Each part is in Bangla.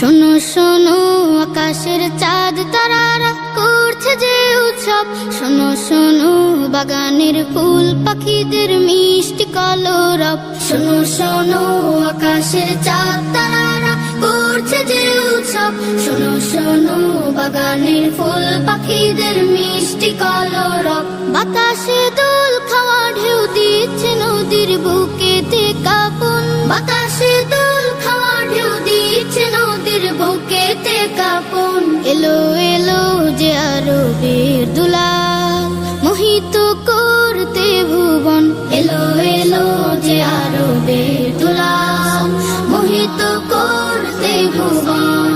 শোনো শোনো আকাশের চাঁদ তারারা করছে যে উৎসব, শোনো শোনো বাগানের ফুল পাখিদের মিষ্টি কলরব। শোনো শোনো আকাশের চাঁদ তারারা করছে যে উৎসব, শোনো শোনো বাগানের ফুল পাখিদের মিষ্টি কলরব। বাতাসে দোল খাওয়া ঢেউ দিচ্ছে নদীর বুকেতে কাঁপন, বাতাসে দোল খাওয়া ঢেউ দিচ্ছে নদীর বুকেতে কাঁপন। এলো এলো যে আরবের দুলাল মোহিত করতে ভুবন, এলো এলো যে আরবের দুলাল মোহিত করতে ভুবন।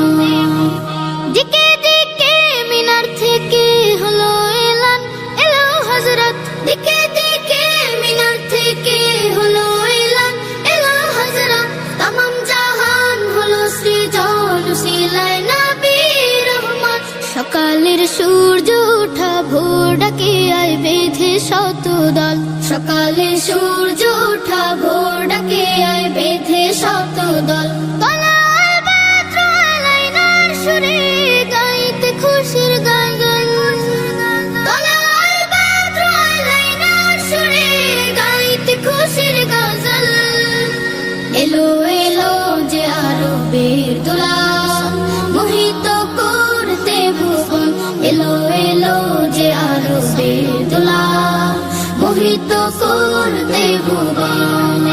দিকে দিকে মিনার থেকে হলো এলান, এলো হযরত। দিকে দিকে মিনার থেকে হলো এলান, এলো হযরত। তামাম জাহান হলো সৃজন উসিলায় নবী রহমত। সকালের সূর্য ওঠা ভোর ডাকে আয় বেঁধে শত দল, সকালের সূর্য ওঠা ভোর ডাকে আয় বেঁধে শত দল। সুরে গাইতে খুশির গান, সুরে গাইতে খুশির গজল। এলো এলো যে আরবের দুলাল মোহিত করতে ভুবন, এলো এলো যে আরবের দুলাল মোহিত করতে ভুবন।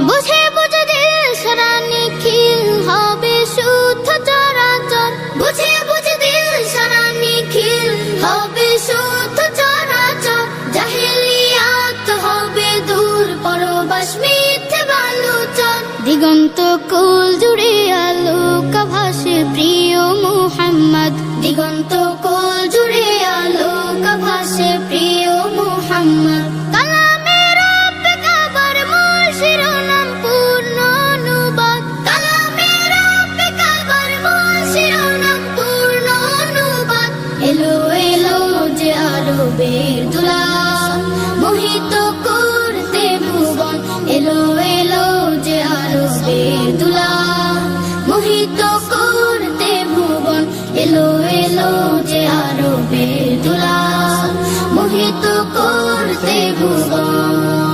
বুঝে বুঝে দিল সারা নিখিল হবে শুদ্ধ চরাচর, বুঝে বুঝে দিল সারা নিখিল হবে শুদ্ধ চরাচর। জাহেলিয়াত হবে দূর পরবাস মিথ্যে বালুচর। দিগন্ত কোল জুড়ে আলোক ভাসে প্রিয় মুহাম্মদ, দিগন্ত কোল জুড়ে আলোক ভাসে প্রিয় মুহাম্মদ। এলো এলো যে আরবের দুলাল মোহিত করতে ভুবন, এলো এলো যে আরবের দুলাল মোহিত করতে ভুবন, এলো এলো যে আরবের দুলাল মোহিত করতে ভুবন।